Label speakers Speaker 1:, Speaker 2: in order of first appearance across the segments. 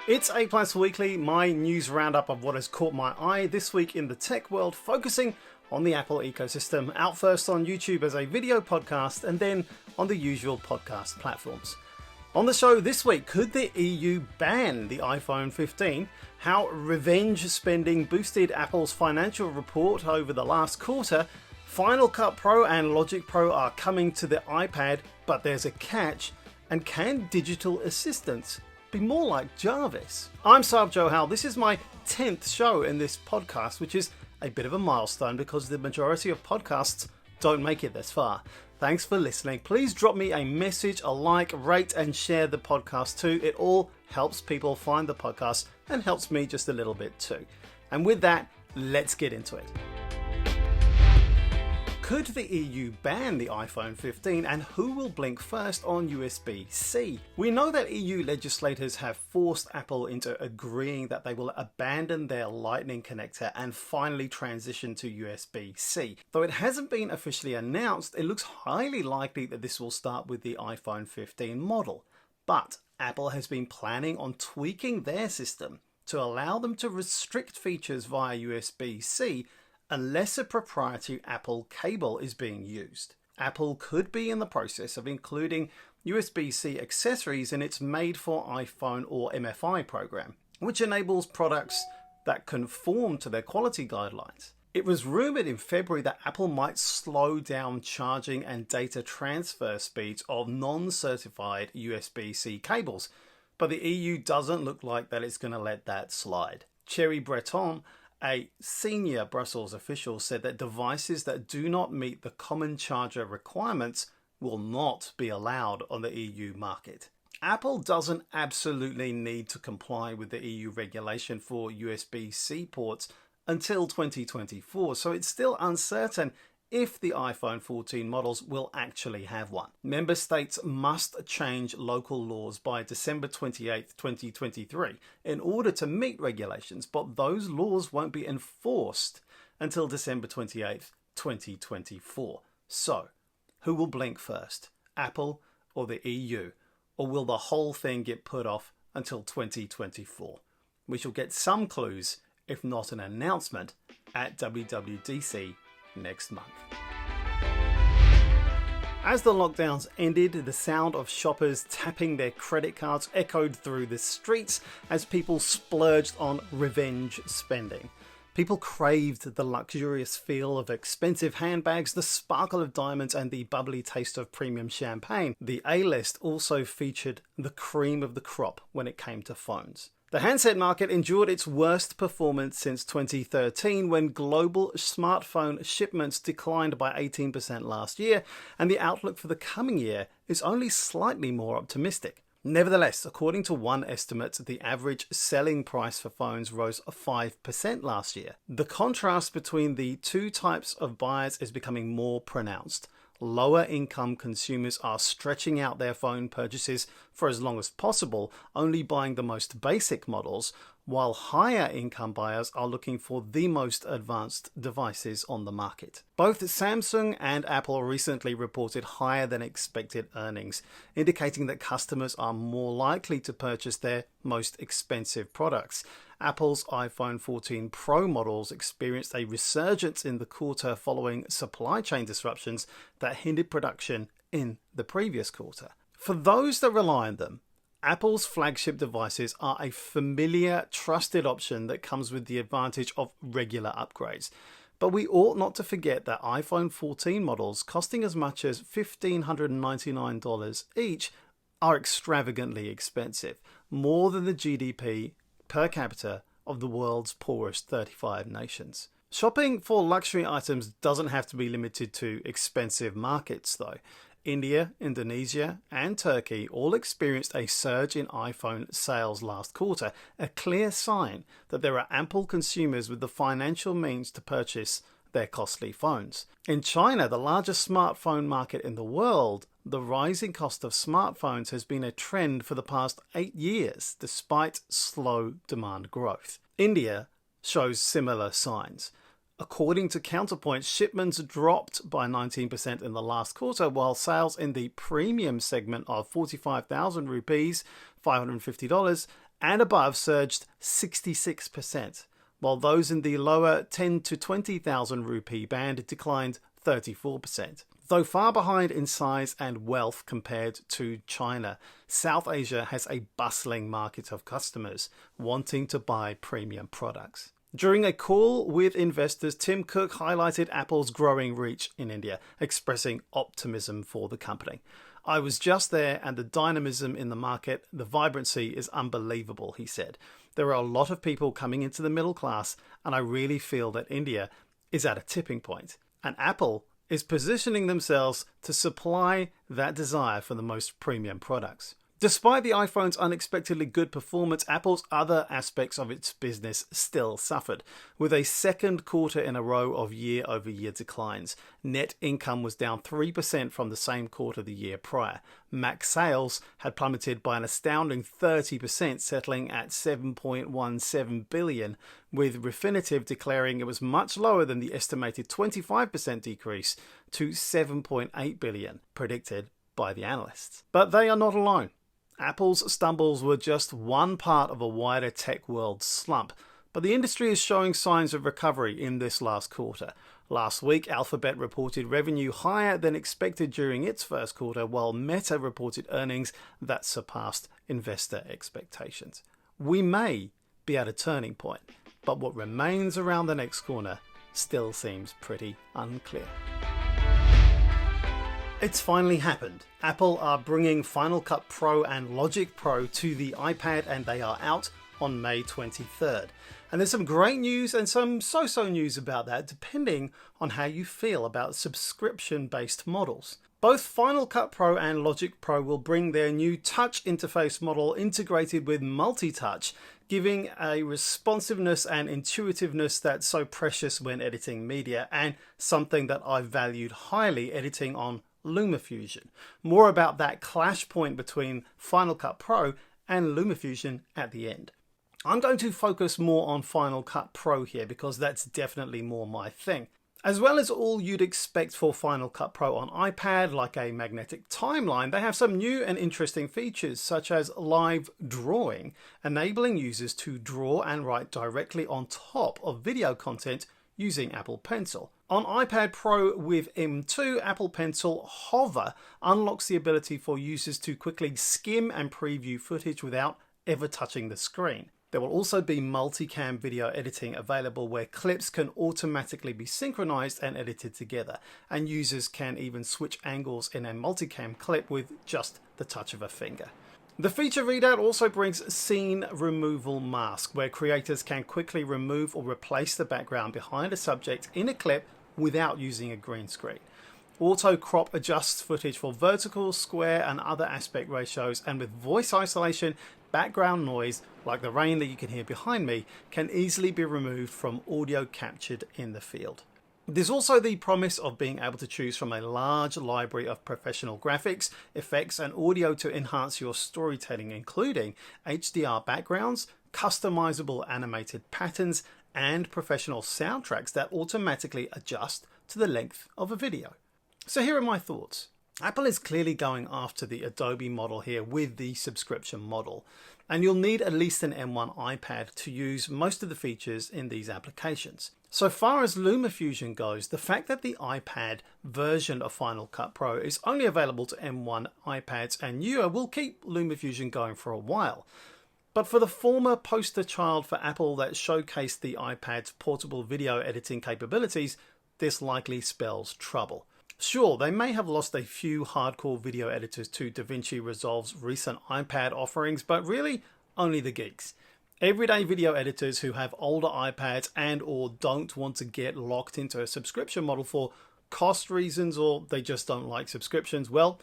Speaker 1: It's A Plus Weekly, my news roundup of what has caught my eye this week in the tech world, focusing on the Apple ecosystem, out first on YouTube as a video podcast and then on the usual podcast platforms. On the show this week, could the EU ban the iPhone 15? How revenge spending boosted Apple's financial report over the last quarter. Final Cut Pro and Logic Pro are coming to the iPad, but there's a catch. And can digital assistants be more like Jarvis? I'm Saab Johal. This is my 10th show in this podcast, which is a bit of a milestone because the majority of podcasts don't make it this far. Thanks for listening. Please drop me a message, a like, rate and share the podcast too. It all helps people find the podcast and helps me just a little bit too. And with that, let's get into it. Could the EU ban the iPhone 15 and who will blink first on USB-C? We know that EU legislators have forced Apple into agreeing that they will abandon their Lightning connector and finally transition to USB-C. Though it hasn't been officially announced, it looks highly likely that this will start with the iPhone 15 model. But Apple has been planning on tweaking their system to allow them to restrict features via USB-C unless a proprietary Apple cable is being used. Apple could be in the process of including USB-C accessories in its Made for iPhone or MFI program, which enables products that conform to their quality guidelines. It was rumored in February that Apple might slow down charging and data transfer speeds of non-certified USB-C cables, but the EU doesn't look like that it's going to let that slide. Thierry Breton, a senior Brussels official, said that devices that do not meet the common charger requirements will not be allowed on the EU market. Apple doesn't absolutely need to comply with the EU regulation for USB-C ports until 2024, so it's still uncertain if the iPhone 14 models will actually have one. Member states must change local laws by December 28, 2023 in order to meet regulations, but those laws won't be enforced until December 28, 2024. So, who will blink first, Apple or the EU? Or will the whole thing get put off until 2024? We shall get some clues, if not an announcement, at WWDC next month. As the lockdowns ended, the sound of shoppers tapping their credit cards echoed through the streets as people splurged on revenge spending. People craved the luxurious feel of expensive handbags, the sparkle of diamonds, and the bubbly taste of premium champagne. The A-list also featured the cream of the crop when it came to phones. The handset market endured its worst performance since 2013 when global smartphone shipments declined by 18% last year, and the outlook for the coming year is only slightly more optimistic. Nevertheless, according to one estimate, the average selling price for phones rose 5% last year. The contrast between the two types of buyers is becoming more pronounced. Lower income consumers are stretching out their phone purchases for as long as possible, only buying the most basic models, while higher income buyers are looking for the most advanced devices on the market. Both Samsung and Apple recently reported higher than expected earnings, indicating that customers are more likely to purchase their most expensive products. Apple's iPhone 14 Pro models experienced a resurgence in the quarter following supply chain disruptions that hindered production in the previous quarter. For those that rely on them, Apple's flagship devices are a familiar, trusted option that comes with the advantage of regular upgrades. But we ought not to forget that iPhone 14 models costing as much as $1,599 each are extravagantly expensive, more than the GDP per capita of the world's poorest 35 nations. Shopping for luxury items doesn't have to be limited to expensive markets though. India, Indonesia, and Turkey all experienced a surge in iPhone sales last quarter, a clear sign that there are ample consumers with the financial means to purchase their costly phones. In China, the largest smartphone market in the world, the rising cost of smartphones has been a trend for the past 8 years, despite slow demand growth. India shows similar signs. According to Counterpoint, shipments dropped by 19% in the last quarter, while sales in the premium segment of 45,000 rupees, $550, and above surged 66%, while those in the lower 10 to 20,000 rupee band declined 34%. Though far behind in size and wealth compared to China, South Asia has a bustling market of customers wanting to buy premium products. During a call with investors, Tim Cook highlighted Apple's growing reach in India, expressing optimism for the company. "I was just there and the dynamism in the market, the vibrancy is unbelievable," he said. "There are a lot of people coming into the middle class and I really feel that India is at a tipping point. And Apple is positioning themselves to supply that desire for the most premium products." Despite the iPhone's unexpectedly good performance, Apple's other aspects of its business still suffered, with a second quarter in a row of year-over-year declines. Net income was down 3% from the same quarter the year prior. Mac sales had plummeted by an astounding 30%, settling at 7.17 billion, with Refinitiv declaring it was much lower than the estimated 25% decrease to 7.8 billion, predicted by the analysts. But they are not alone. Apple's stumbles were just one part of a wider tech world slump, but the industry is showing signs of recovery in this last quarter. Last week, Alphabet reported revenue higher than expected during its first quarter, while Meta reported earnings that surpassed investor expectations. We may be at a turning point, but what remains around the next corner still seems pretty unclear. It's finally happened. Apple are bringing Final Cut Pro and Logic Pro to the iPad, and they are out on May 23rd. And there's some great news and some so-so news about that, depending on how you feel about subscription-based models. Both Final Cut Pro and Logic Pro will bring their new touch interface model integrated with multi-touch, giving a responsiveness and intuitiveness that's so precious when editing media, and something that I've valued highly editing on Lumafusion. More about that clash point between Final Cut Pro and Lumafusion at the end. I'm going to focus more on Final Cut Pro here because that's definitely more my thing. As well as all you'd expect for Final Cut Pro on iPad, like a magnetic timeline, they have some new and interesting features such as live drawing, enabling users to draw and write directly on top of video content using Apple Pencil. On iPad Pro with M2, Apple Pencil Hover unlocks the ability for users to quickly skim and preview footage without ever touching the screen. There will also be multicam video editing available where clips can automatically be synchronized and edited together, and users can even switch angles in a multicam clip with just the touch of a finger. The feature readout also brings Scene Removal Mask, where creators can quickly remove or replace the background behind a subject in a clip without using a green screen. Auto crop adjusts footage for vertical, square and other aspect ratios, and with voice isolation, background noise, like the rain that you can hear behind me, can easily be removed from audio captured in the field. There's also the promise of being able to choose from a large library of professional graphics, effects and audio to enhance your storytelling, including HDR backgrounds, customizable animated patterns, and professional soundtracks that automatically adjust to the length of a video. So here are my thoughts. Apple is clearly going after the Adobe model here with the subscription model, and you'll need at least an M1 iPad to use most of the features in these applications. So far as Lumafusion goes, the fact that the iPad version of Final Cut Pro is only available to M1 iPads and newer will keep Lumafusion going for a while. But for the former poster child for Apple that showcased the iPad's portable video editing capabilities, this likely spells trouble. Sure, they may have lost a few hardcore video editors to DaVinci Resolve's recent iPad offerings, but really only the geeks. Everyday video editors who have older iPads and or don't want to get locked into a subscription model for cost reasons, or they just don't like subscriptions, well,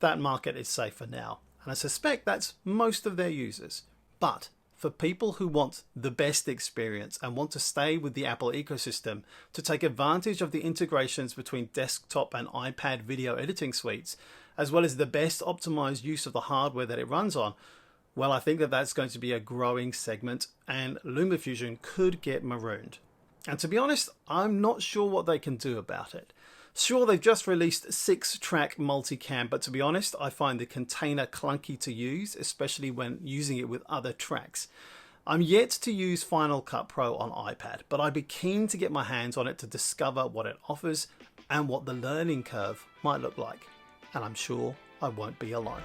Speaker 1: that market is safe for now. And I suspect that's most of their users. But for people who want the best experience and want to stay with the Apple ecosystem to take advantage of the integrations between desktop and iPad video editing suites, as well as the best optimized use of the hardware that it runs on, well, I think that that's going to be a growing segment, and Lumafusion could get marooned. And to be honest, I'm not sure what they can do about it. Sure, they've just released 6-track multicam, but to be honest, I find the container clunky to use, especially when using it with other tracks. I'm yet to use Final Cut Pro on iPad, but I'd be keen to get my hands on it to discover what it offers and what the learning curve might look like. And I'm sure I won't be alone.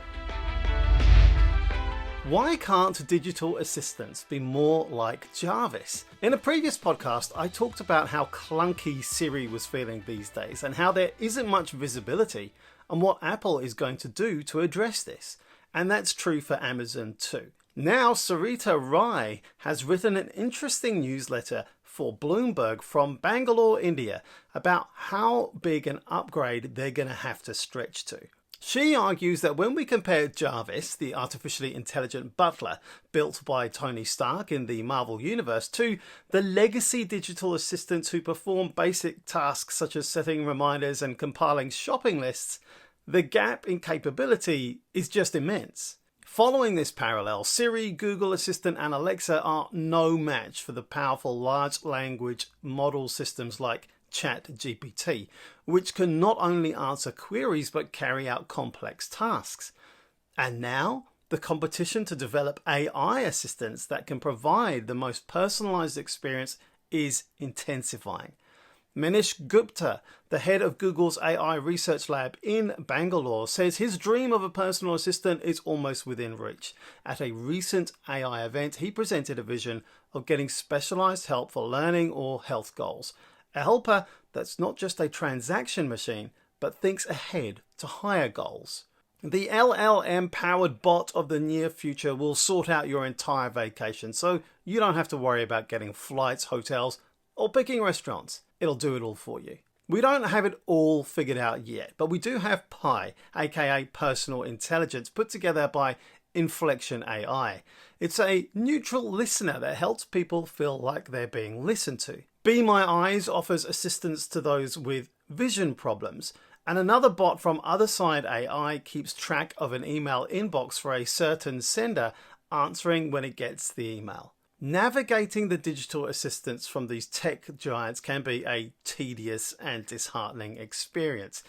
Speaker 1: Why can't digital assistants be more like Jarvis? In a previous podcast, I talked about how clunky Siri was feeling these days and how there isn't much visibility on what Apple is going to do to address this. And that's true for Amazon too. Now, Sarita Rai has written an interesting newsletter for Bloomberg from Bangalore, India, about how big an upgrade they're going to have to stretch to. She argues that when we compare Jarvis, the artificially intelligent butler built by Tony Stark in the Marvel Universe, to the legacy digital assistants who perform basic tasks such as setting reminders and compiling shopping lists, the gap in capability is just immense. Following this parallel, Siri, Google Assistant and Alexa are no match for the powerful large language model systems like ChatGPT, which can not only answer queries but carry out complex tasks. And now, the competition to develop AI assistants that can provide the most personalized experience is intensifying. Manish Gupta, the head of Google's AI research lab in Bangalore, says his dream of a personal assistant is almost within reach. At a recent AI event, he presented a vision of getting specialized help for learning or health goals. A helper that's not just a transaction machine, but thinks ahead to higher goals. The LLM-powered bot of the near future will sort out your entire vacation, so you don't have to worry about getting flights, hotels, or picking restaurants. It'll do it all for you. We don't have it all figured out yet, but we do have Pi, aka Personal Intelligence, put together by Inflection AI. It's a neutral listener that helps people feel like they're being listened to. Be My Eyes offers assistance to those with vision problems, and another bot from Other Side AI keeps track of an email inbox for a certain sender, answering when it gets the email. Navigating the digital assistants from these tech giants can be a tedious and disheartening experience.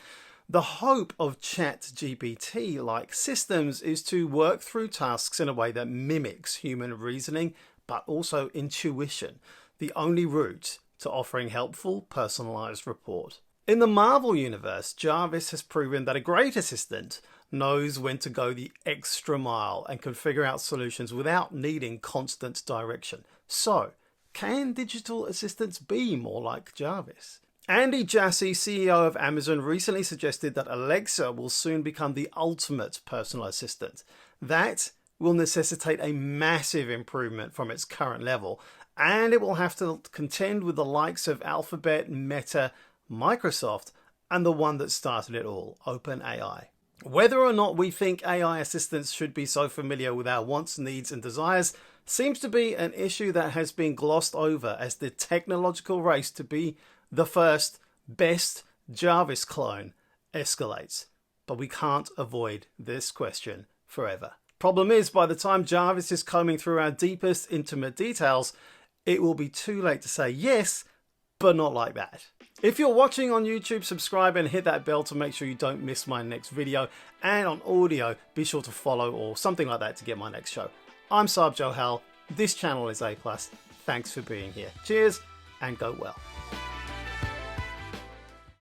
Speaker 1: The hope of ChatGPT-like systems is to work through tasks in a way that mimics human reasoning, but also intuition, the only route to offering helpful, personalized report. In the Marvel Universe, Jarvis has proven that a great assistant knows when to go the extra mile and can figure out solutions without needing constant direction. So, can digital assistants be more like Jarvis? Andy Jassy, CEO of Amazon, recently suggested that Alexa will soon become the ultimate personal assistant. That will necessitate a massive improvement from its current level, and it will have to contend with the likes of Alphabet, Meta, Microsoft, and the one that started it all, OpenAI. Whether or not we think AI assistants should be so familiar with our wants, needs, and desires seems to be an issue that has been glossed over as the technological race to be the first, best Jarvis clone escalates. But we can't avoid this question forever. Problem is, by the time Jarvis is combing through our deepest intimate details, it will be too late to say yes, but not like that. If you're watching on YouTube, subscribe and hit that bell to make sure you don't miss my next video. And on audio, be sure to follow or something like that to get my next show. I'm Saab Johal. This channel is A+. Thanks for being here. Cheers and go well.